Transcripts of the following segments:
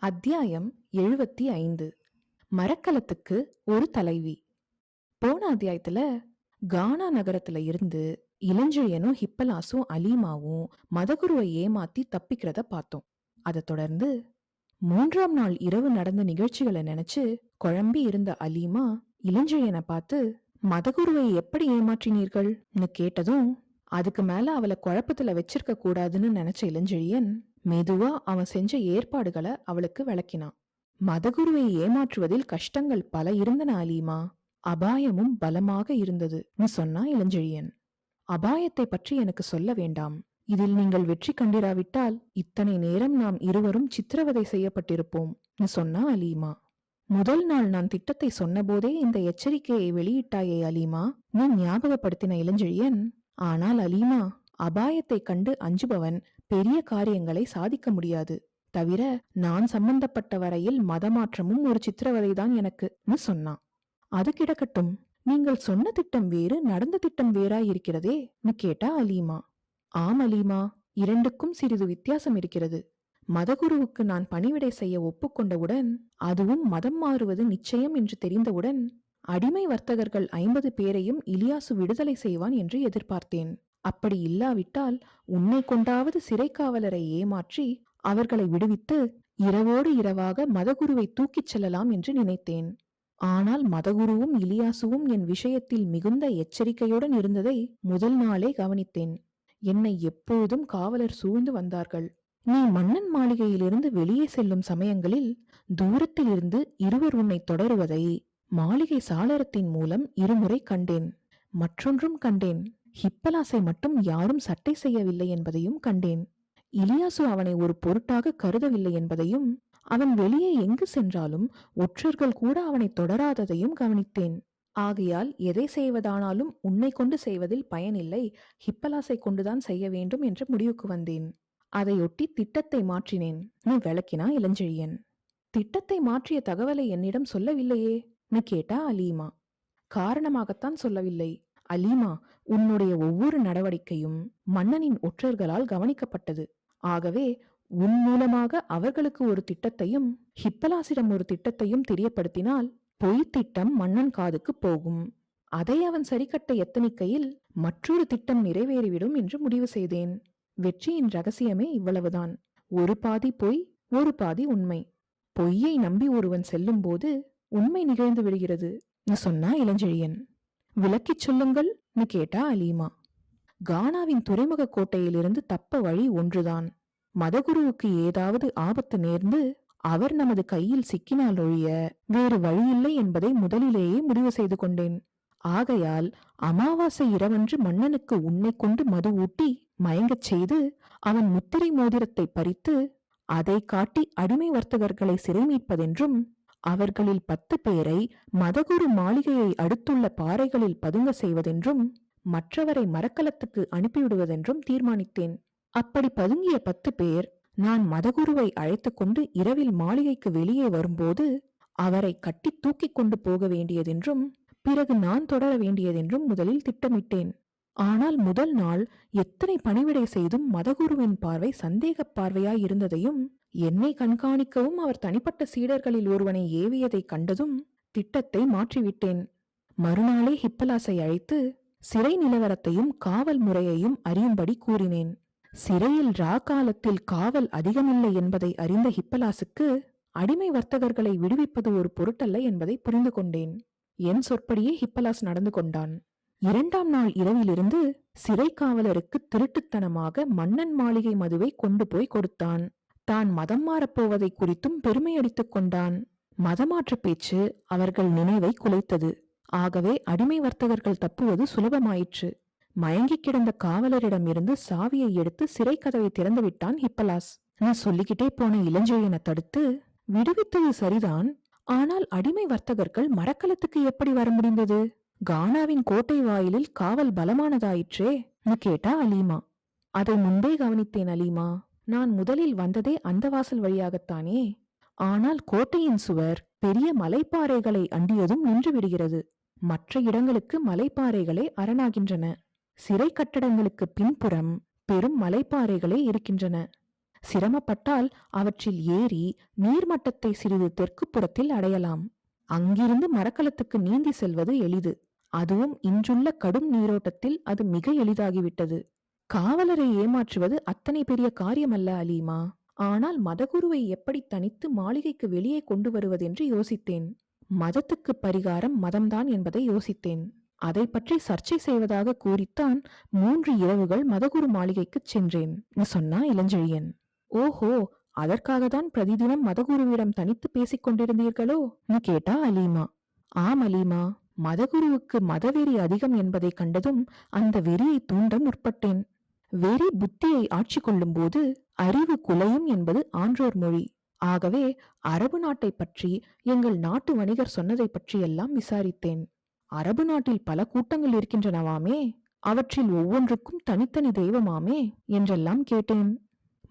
அத்தியாயம் 75. மரக்கலத்துக்கு ஒரு தலைவி. போன அத்தியாயத்துல கானா நகரத்துல இருந்து இளஞ்செழியனும் ஹிப்பலாசும் அலீமாவும் மதகுருவை ஏமாத்தி தப்பிக்கிறத பார்த்தோம். அதை தொடர்ந்து 3ஆம் நாள் இரவு நடந்த நிகழ்ச்சிகளை நினைச்சு குழம்பி இருந்த அலீமா இளஞ்செழியனை பார்த்து, மதகுருவை எப்படி ஏமாற்றினீர்கள்னு கேட்டதும், அதுக்கு மேல அவளை குழப்பத்துல வச்சிருக்க கூடாதுன்னு நினைச்ச இளஞ்செழியன் மெதுவா அவன் செஞ்ச ஏற்பாடுகளை அவளுக்கு விளக்கினான். மதகுருவை ஏமாற்றுவதில் கஷ்டங்கள் பல இருந்தன அலீமா, அபாயமும் பலமாக இருந்ததுன்னு சொன்னா இளஞ்செழியன். அபாயத்தை பற்றி எனக்கு சொல்ல வேண்டாம். இதில் நீங்கள் வெற்றி கண்டிராவிட்டால் இத்தனை நேரம் நாம் இருவரும் சித்திரவதை செய்யப்பட்டிருப்போம் சொன்னா அலீமா. முதல் நாள் நான் திட்டத்தை சொன்னபோதே இந்த எச்சரிக்கையை வெளியிட்டாயே அலீமா, நீ ஞாபகப்படுத்தின இளஞ்செழியன். ஆனால் அலீமா, அபாயத்தை கண்டு அஞ்சுபவன் பெரிய காரியங்களை சாதிக்க முடியாது. தவிர நான் சம்பந்தப்பட்ட வரையில் மதமாற்றமும் ஒரு சித்திரவதைதான் எனக்குன்னு சொன்னான். அது கிடக்கட்டும், நீங்கள் சொன்ன திட்டம் வேறு, நடந்த திட்டம் வேறாயிருக்கிறதேன்னு கேட்டா அலீமா. ஆம் அலீமா, இரண்டுக்கும் சிறிது வித்தியாசம் இருக்கிறது. மதகுருவுக்கு நான் பணிவிடை செய்ய ஒப்புக்கொண்டவுடன், அதுவும் மதம் மாறுவது நிச்சயம் என்று தெரிந்தவுடன், அடிமை வர்த்தகர்கள் 50 பேரையும் இலியாசு விடுதலை செய்வான் என்று எதிர்பார்த்தேன். அப்படி இல்லாவிட்டால் உன்னை கொண்டாவது சிறை காவலரை ஏமாற்றி அவர்களை விடுவித்து இரவோடு இரவாக மதகுருவை தூக்கிச் செல்லலாம் என்று நினைத்தேன். ஆனால் மதகுருவும் இலியாசுவும் என் விஷயத்தில் மிகுந்த எச்சரிக்கையுடன் இருந்ததை முதல் நாளே கவனித்தேன். என்னை எப்பொழுதும் காவலர் சூழ்ந்து வந்தார்கள். நீ மன்னன் மாளிகையிலிருந்து வெளியே செல்லும் சமயங்களில் தூரத்திலிருந்து இருவர் உன்னை தொடருவதை மாளிகை சாளரத்தின் மூலம் இருமுறை கண்டேன். மற்றொன்றும் கண்டேன். ஹிப்பலாசை மட்டும் யாரும் சட்டை செய்யவில்லை என்பதையும் கண்டேன். இலியாசு அவனை ஒரு பொருட்டாக கருதவில்லை என்பதையும், அவன் வெளியே எங்கு சென்றாலும் ஒற்றர்கள் கூட அவனை தொடராததையும் கவனித்தேன். ஆகையால் எதை செய்வதானாலும் உன்னை கொண்டு செய்வதில் பயனில்லை, ஹிப்பலாசை கொண்டுதான் செய்ய வேண்டும் என்ற முடிவுக்கு வந்தேன். அதையொட்டி திட்டத்தை மாற்றினேன் விளக்கினா இளஞ்செழியன். திட்டத்தை மாற்றிய தகவலை என்னிடம் சொல்லவில்லையே கேட்டா அலீமா. காரணமாகத்தான் சொல்லவில்லை அலீமா, உன்னுடைய ஒவ்வொரு நடவடிக்கையும் மன்னனின் ஒற்றர்களால் கவனிக்கப்பட்டது. ஆகவே உன் மூலமாக அவர்களுக்கு ஒரு திட்டத்தையும் ஹிப்பலாசிடம் ஒரு திட்டத்தையும் தெரியப்படுத்தினால் பொய் திட்டம் மன்னன் காதுக்கு போகும். அதை அவன் சரிக்கட்ட எத்தனிக்கையில் மற்றொரு திட்டம் நிறைவேறிவிடும் என்று முடிவு செய்தேன். வெற்றியின் ரகசியமே இவ்வளவுதான். ஒரு பாதி பொய், ஒரு பாதி உண்மை. பொய்யை நம்பி ஒருவன் செல்லும் போது உண்மை நிகழ்ந்து விடுகிறது சொன்னா இளஞ்செழியன். விளக்கிச் சொல்லுங்கள் கேட்டா அலீமா. கானாவின் துறைமுக கோட்டையிலிருந்து தப்ப வழி ஒன்றுதான். மதகுருவுக்கு ஏதாவது ஆபத்து நேர்ந்து அவர் நமது கையில் சிக்கினால் ஒழிய வேறு வழியில்லை என்பதை முதலிலேயே முடிவு செய்து கொண்டேன். ஆகையால் அமாவாசை இரவன்று மன்னனுக்கு உன்னை கொண்டு மது ஊட்டி மயங்கச் செய்து அவன் முத்திரை மோதிரத்தை பறித்து அதை காட்டி அடிமை வர்த்தகர்களை சிறை மீட்பதென்றும், அவர்களில் 10 பேரை மதகுரு மாளிகையை அடுத்துள்ள பாறைகளில் பதுங்க செய்வதென்றும், மற்றவரை மரக்கலத்துக்கு அனுப்பிவிடுவதென்றும் தீர்மானித்தேன். அப்படி பதுங்கிய 10 பேர் நான் மதகுருவை அழைத்து கொண்டு இரவில் மாளிகைக்கு வெளியே வரும்போது அவரை கட்டி தூக்கி கொண்டு போக வேண்டியதென்றும், பிறகு நான் தொடர வேண்டியதென்றும் முதலில் திட்டமிட்டேன். ஆனால் முதல் நாள் எத்தனை பணிவிடை செய்தும் மதகுருவின் பார்வை சந்தேக பார்வையாயிருந்ததையும், என்னை கண்காணிக்கவும் அவர் தனிப்பட்ட சீடர்களில் ஒருவனை ஏவியதை கண்டதும் திட்டத்தை மாற்றிவிட்டேன். மறுநாளே ஹிப்பலாசை அழைத்து சிறை நிலவரத்தையும் காவல் முறையையும் அறியும்படி கூறினேன். சிறையில் காலத்தில் காவல் அதிகமில்லை என்பதை அறிந்த ஹிப்பலாசுக்கு அடிமை வர்த்தகர்களை விடுவிப்பது ஒரு பொருட்டல்ல என்பதை புரிந்து கொண்டேன். என் சொற்படியே ஹிப்பலாஸ் நடந்து கொண்டான். 2ஆம் நாள் இரவிலிருந்து சிறை காவலருக்கு திருட்டுத்தனமாக மன்னன் மாளிகை மதுவை கொண்டு போய் கொடுத்தான். தான் மதம் மாறப்போவதை குறித்தும் பெருமையடித்துக் கொண்டான். மதமாற்ற பேச்சு அவர்கள் நினைவை குலைத்தது. ஆகவே அடிமை வர்த்தகர்கள் தப்புவது சுலபமாயிற்று. மயங்கி கிடந்த காவலரிடம் இருந்து சாவியை எடுத்து சிறை கதவை திறந்து விட்டான் ஹிப்பலாஸ். நான் சொல்லிக்கிட்டே போன இளஞ்செழியனை தடுத்து, விடுவித்தது சரிதான், ஆனால் அடிமை வர்த்தகர்கள் மரக்கலத்துக்கு எப்படி வர முடிந்தது? கானாவின் கோட்டை வாயிலில் காவல் பலமானதாயிற்றே கேட்டா அலீமா. அதை முன்பே கவனித்தேன் அலீமா. நான் முதலில் வந்ததே அந்த வாசல் வழியாகத்தானே. ஆனால் கோட்டையின் சுவர் பெரிய மலைப்பாறைகளை அண்டியதும் நின்று விடுகிறது. மற்ற இடங்களுக்கு மலைப்பாறைகளே அரணாகின்றன. சிறை கட்டடங்களுக்கு பின்புறம் பெரும் மலைப்பாறைகளே இருக்கின்றன. சிரமப்பட்டால் அவற்றில் ஏறி நீர்மட்டத்தை சிறிது தெற்கு புறத்தில் அடையலாம். அங்கிருந்து மரக்கலத்துக்கு நீந்தி செல்வது எளிது. அதுவும் இன்றுள்ள கடும் நீரோட்டத்தில் அது மிக எளிதாகிவிட்டது. காவலரை ஏமாற்றுவது அத்தனை பெரிய காரியமல்ல அலீமா. ஆனால் மதகுருவை எப்படி தனித்து மாளிகைக்கு வெளியே கொண்டு வருவதென்று யோசித்தேன். மதத்துக்கு பரிகாரம் மதம்தான் என்பதை யோசித்தேன். அதை பற்றி சர்ச்சை செய்வதாக கூறித்தான் 3 இரவுகள் மதகுரு மாளிகைக்கு சென்றேன் சொன்னா இளஞ்செழியன். ஓஹோ, அதற்காகத்தான் பிரதிதினம் மதகுருவிடம் தனித்து பேசிக் கொண்டிருந்தீர்களோ கேட்டா அலீமா. ஆம் அலீமா, மதகுருவுக்கு மதவெறி அதிகம் என்பதை கண்டதும் அந்த வெறியை தூண்ட முற்பட்டேன். வெறி புத்தியை ஆட்சி கொள்ளும் போது அறிவு குலையும் என்பது ஆன்றோர் மொழி. ஆகவே அரபு நாட்டை பற்றி எங்கள் நாட்டு வணிகர் சொன்னதை பற்றியெல்லாம் விசாரித்தேன். அரபு நாட்டில் பல கூட்டங்கள் இருக்கின்றனவாமே, அவற்றில் ஒவ்வொன்றுக்கும் தனித்தனி தெய்வமாமே என்றெல்லாம் கேட்டேன்.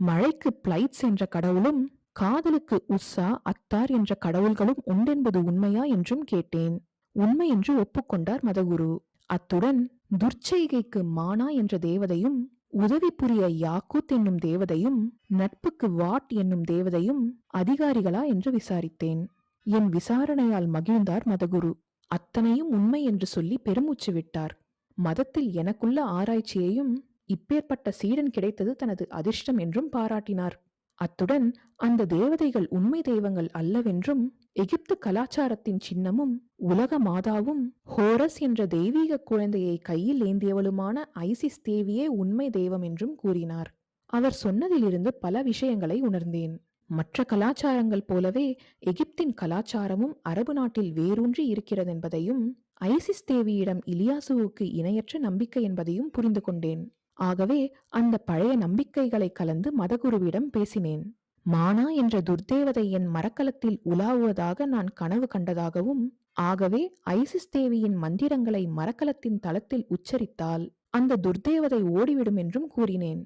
மழைக்கு பிளைட்ஸ் என்ற கடவுளும் காதலுக்கு உஸ்ஸா அத்தார் என்ற கடவுள்களும் உண்டென்பது உண்மையா என்றும் கேட்டேன். உண்மை என்று ஒப்புக்கொண்டார் மதகுரு. அத்துடன் துர்ச்செய்கைக்கு மானா என்ற தேவதையும், உதவி புரிய யாக்கூத் என்னும் தேவதையும், நட்புக்கு வாட் என்னும் தேவதையும் அதிகாரிகளா என்று விசாரித்தேன். என் விசாரணையால் மகிழ்ந்தார் மதகுரு. அத்தனையும் உண்மை என்று சொல்லி பெருமூச்சு விட்டார். மதத்தில் எனக்குள்ள ஆராய்ச்சியையும் இப்பேற்பட்ட சீடன் கிடைத்தது தனது அதிர்ஷ்டம் என்றும் பாராட்டினார். அத்துடன் அந்த தேவதைகள் உண்மை தெய்வங்கள் அல்லவென்றும், எகிப்து கலாச்சாரத்தின் சின்னமும் உலக மாதாவும் ஹோரஸ் என்ற தெய்வீக குழந்தையை கையில் ஏந்தியவளுமான ஐசிஸ் தேவியே உண்மை தெய்வம் என்றும் கூறினார். அவர் சொன்னதிலிருந்து பல விஷயங்களை உணர்ந்தேன். மற்ற கலாச்சாரங்கள் போலவே எகிப்தின் கலாச்சாரமும் அரபு நாட்டில் வேரூன்றி இருக்கிறதென்பதையும், ஐசிஸ் தேவியிடம் இலியாசுவுக்கு இணையற்ற நம்பிக்கை என்பதையும் புரிந்து கொண்டேன். ஆகவே அந்த பழைய நம்பிக்கைகளை கலந்து மதகுருவிடம் பேசினேன். மானா என்ற துர்தேவதை என் மரக்கலத்தில் உலாவுவதாக நான் கனவு கண்டதாகவும், ஆகவே ஐசிஸ் தேவியின் மந்திரங்களை மரக்கலத்தின் தளத்தில் உச்சரித்தால் அந்த துர்தேவதை ஓடிவிடும் என்றும் கூறினேன்.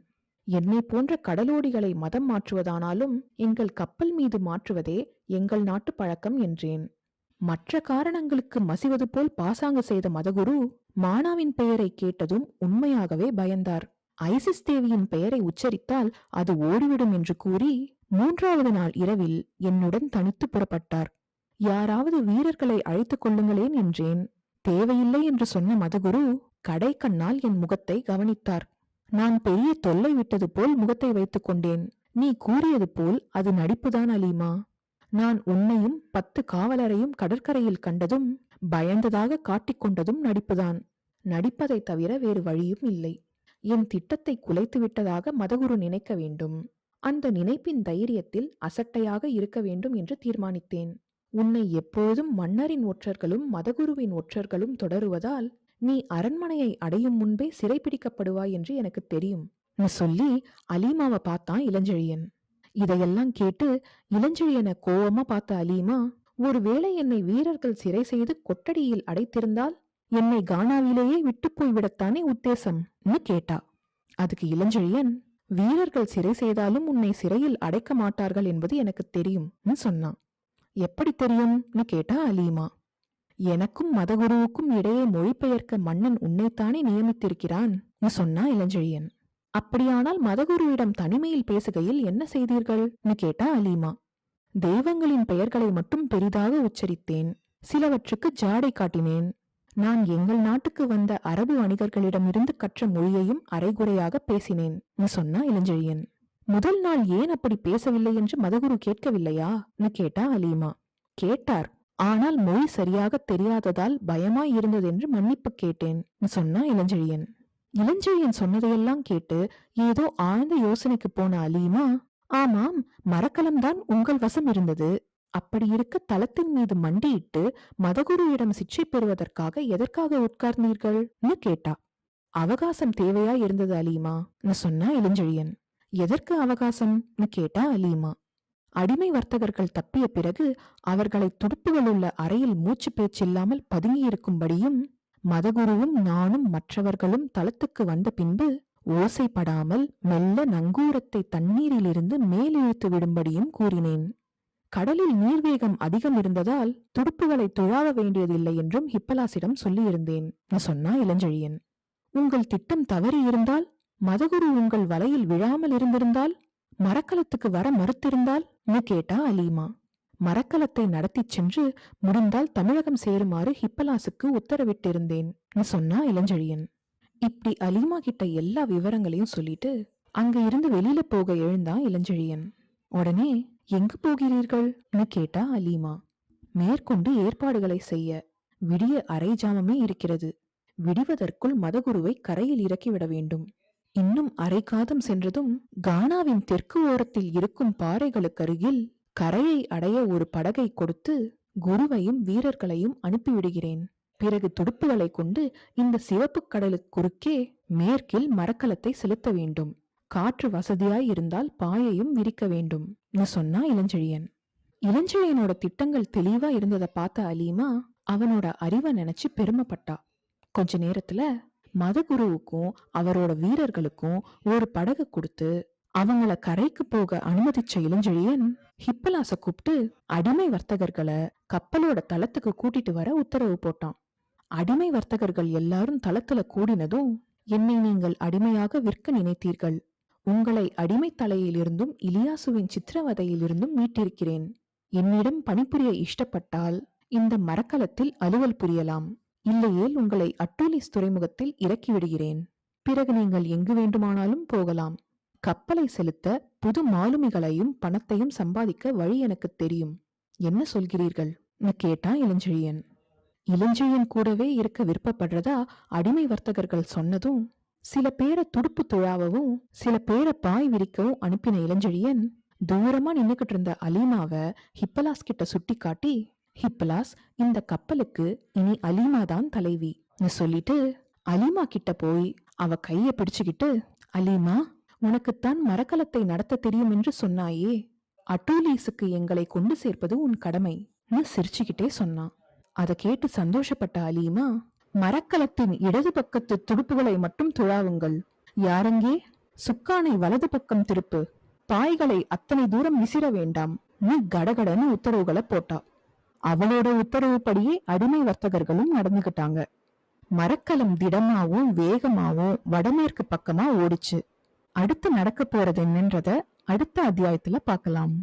என்னை போன்ற கடலோடிகளை மதம் மாற்றுவதானாலும் எங்கள் கப்பல் மீது மாற்றுவதே எங்கள் நாட்டு பழக்கம் என்றேன். மற்ற காரணங்களுக்கு மசிவது போல் பாசாங்கு செய்த மதகுரு மானாவின் பெயரை கேட்டதும் உண்மையாகவே பயந்தார். ஐசிஸ் தேவியின் பெயரை உச்சரித்தால் அது ஓடிவிடும் என்று கூறி 3வது நாள் இரவில் என்னுடன் தனித்து புறப்பட்டார். யாராவது வீரர்களை அழைத்துக் கொள்ளுங்களேன் என்றேன். தேவையில்லை என்று சொன்ன மதகுரு கடை கண்ணால் என் முகத்தை கவனித்தார். நான் பெரிய தொல்லை விட்டது போல் முகத்தை வைத்துக் கொண்டேன். நீ கூறியது போல் அது நடிப்புதான் அலீமா. நான் உன்னையும் 10 காவலரையும் கடற்கரையில் கண்டதும் பயந்ததாக காட்டிக்கொண்டதும் நடிப்புதான். நடிப்பதை தவிர வேறு வழியும் இல்லை. என் திட்டத்தை குலைத்து விட்டதாக மதகுரு நினைக்க வேண்டும். அந்த நினைப்பின் தைரியத்தில் அசட்டையாக இருக்க வேண்டும் என்று தீர்மானித்தேன். உன்னை எப்போதும் மன்னரின் ஒற்றர்களும் மதகுருவின் ஒற்றர்களும் தொடருவதால் நீ அரண்மனையை அடையும் முன்பே சிறைப்பிடிக்கப்படுவாய் என்று எனக்கு தெரியும் சொல்லி அலீமாவை பார்த்தான் இளஞ்செழியன். இதையெல்லாம் கேட்டு இளஞ்செழியனை கோவமா பார்த்த அலீமா, ஒருவேளை என்னை வீரர்கள் சிறை செய்து கொட்டடியில் அடைத்திருந்தால் என்னை கானாவிலேயே விட்டு போய்விடத்தானே உத்தேசம் கேட்டா. அதுக்கு இளஞ்செழியன், வீரர்கள் சிறை செய்தாலும் உன்னை சிறையில் அடைக்க மாட்டார்கள் என்பது எனக்கு தெரியும் சொன்னான். எப்படி தெரியும் கேட்டா அலீமா. எனக்கும் மதகுருவுக்கும் இடையே மொழிபெயர்க்க மன்னன் உன்னைத்தானே நியமித்திருக்கிறான் சொன்னா இளஞ்செழியன். அப்படியானால் மதகுருவிடம் தனிமையில் பேசுகையில் என்ன செய்தீர்கள் கேட்டா அலீமா. தெய்வங்களின் பெயர்களை மட்டும் பெரிதாக உச்சரித்தேன். சிலவற்றுக்கு ஜாடை காட்டினேன். நான் எங்கள் நாட்டுக்கு வந்த அரபு வணிகர்களிடமிருந்து கற்ற மொழியையும் அரைகுறையாக பேசினேன் சொன்னா இளஞ்செழியன். முதல் நாள் ஏன் அப்படி பேசவில்லை என்று மதகுரு கேட்கவில்லையா கேட்டா அலீமா. கேட்டார். ஆனால் மொழி சரியாக தெரியாததால் பயமாய் இருந்ததென்று மன்னிப்பு கேட்டேன் சொன்னா இளஞ்செழியன். இளஞ்செழியன் சொன்னதையெல்லாம் கேட்டு ஏதோ ஆழ்ந்த யோசனைக்கு போன அலீமா, ஆமாம், மரக்கலம்தான் உங்கள் வசம் இருந்தது. அப்படி இருக்க தளத்தின் மீது மண்டியிட்டு மதகுருவிடம் சிற்றை பெறுவதற்காக எதற்காக உட்கார்ந்தீர்கள் கேட்டா. அவகாசம் தேவையா இருந்தது அலீமா சொன்னா இளஞ்செழியன். எதற்கு அவகாசம் கேட்டா அலீமா. அடிமை வர்த்தகர்கள் தப்பிய பிறகு அவர்களை துடுப்புகள் உள்ள அறையில் மூச்சு பேச்சில்லாமல் பதுங்கியிருக்கும்படியும், மதகுருவும் நானும் மற்றவர்களும் தளத்துக்கு வந்த பின்பு ஓசைப்படாமல் மெல்ல நங்கூரத்தை தண்ணீரிலிருந்து மேலிழுத்து விடும்படியும் கூறினேன். கடலில் நீர்வேகம் அதிகம் இருந்ததால் துடுப்புகளை துழாவ வேண்டியதில்லை என்றும் ஹிப்பலாசிடம் சொல்லியிருந்தேன் சொன்னா இளஞ்செழியன். உங்கள் திட்டம் தவறி இருந்தால், மதகுரு உங்கள் வலையில் விழாமல் இருந்திருந்தால் மரக்கலத்துக்கு வர மறுத்திருந்தால் கேட்டா அலீமா. மரக்கலத்தை நடத்தி சென்று முடிந்தால் தமிழகம் சேருமாறு ஹிப்பலாசுக்கு உத்தரவிட்டிருந்தேன் சொன்னா இளஞ்செழியன். இப்படி அலீமா கிட்ட எல்லா விவரங்களையும் சொல்லிட்டு அங்க இருந்து வெளியில போக எழுந்தான் இளஞ்செழியன். உடனே எங்க போகிறீர்கள் கேட்டா அலீமா. மேற்கொண்டு ஏற்பாடுகளை செய்ய. விடிய அரை ஜாமமே இருக்கிறது. விடிவதற்குள் மதகுருவை கரையில் இறக்கிவிட வேண்டும். இன்னும் அரை காதம் சென்றதும் கானாவின் தெற்கு ஓரத்தில் இருக்கும் பாறைகளுக்கருகில் கரையை அடைய ஒரு படகை கொடுத்து குருவையும் வீரர்களையும் அனுப்பிவிடுகிறேன். பிறகு துடுப்புகளை கொண்டு இந்த சிவப்பு கடலுக்கு குறுக்கே மேற்கில் மரக்கலத்தை செலுத்த வேண்டும். காற்று வசதியாய் இருந்தால் பாயையும் விரிக்க வேண்டும் சொன்னா இளஞ்செழியன். இளஞ்செழியனோட திட்டங்கள் தெளிவா இருந்ததை பார்த்த அலீமா அவனோட அறிவை நினைச்சு பெருமைப்பட்டா. கொஞ்ச நேரத்துல மதகுருவுக்கும் அவரோட வீரர்களுக்கும் ஒரு படகு கொடுத்து அவங்கள கரைக்கு போக அனுமதிச்ச இளஞ்செழியன் ஹிப்பலாச கூப்பிட்டு அடிமை வர்த்தகர்களை கப்பலோட தளத்துக்கு கூட்டிட்டு வர உத்தரவு போட்டான். அடிமை வர்த்தகர்கள் எல்லாரும் தளத்துல கூடினதும், என்னை நீங்கள் அடிமையாக விற்க நினைத்தீர்கள். உங்களை அடிமை தலையிலிருந்தும் இலியாசுவின் சித்திரவதையிலிருந்தும் மீட்டிருக்கிறேன். என்னிடம் பணிபுரிய இஷ்டப்பட்டால் இந்த மரக்கலத்தில் அலுவல் புரியலாம். இல்லையேல் உங்களை அட்டூலிஸ் துறைமுகத்தில் இறக்கிவிடுகிறேன். பிறகு நீங்கள் எங்கு வேண்டுமானாலும் போகலாம். கப்பலை செலுத்த புது மாலுமிகளையும் பணத்தையும் சம்பாதிக்க வழி எனக்கு தெரியும். என்ன சொல்கிறீர்கள் கேட்டான் இளஞ்செழியன். இளஞ்செழியன் கூடவே இருக்க விருப்பப்படுறதா அடிமை வர்த்தகர்கள் சொன்னதும் சில பேரை துடுப்பு துழாவவும் சில பேரை பாய் விரிக்கவும் அனுப்பின இளஞ்செழியன் தூரமா நின்னுகிட்டு இருந்த அலீமாவை ஹிப்பலாஸ் கிட்ட சுட்டி காட்டி, ஹிப்பலாஸ், இந்த கப்பலுக்கு இனி அலீமா தான் தலைவி சொல்லிட்டு அலீமா கிட்ட போய் அவ கைய பிடிச்சுக்கிட்டு, அலீமா, உனக்குத்தான் மரக்கலத்தை நடத்த தெரியும் என்று சொன்னாயே, அட்டூலீஸுக்கு எங்களை கொண்டு சேர்ப்பது உன் கடமை சிரிச்சுக்கிட்டே சொன்னான். அதை கேட்டு சந்தோஷப்பட்ட அலீமா, மரக்கலத்தின் இடது பக்கத்து துடுப்புகளை மட்டும் துழாவுங்கள். யாரங்கே? சுக்கானை வலது பக்கம் திருப்பு. பாய்களை அத்தனை தூரம் விசிற வேண்டாம் கடகடன்னு உத்தரவுகளை போட்டா. அவளோட உத்தரவுப்படியே அடிமை வர்த்தகர்களும் நடந்துகிட்டாங்க. மரக்கலம் திடமாவும் வேகமாவும் வடமேற்கு பக்கமா ஓடிச்சு. அடுத்து நடக்க போறது என்னன்றத அடுத்த அத்தியாயத்துல பார்க்கலாம்.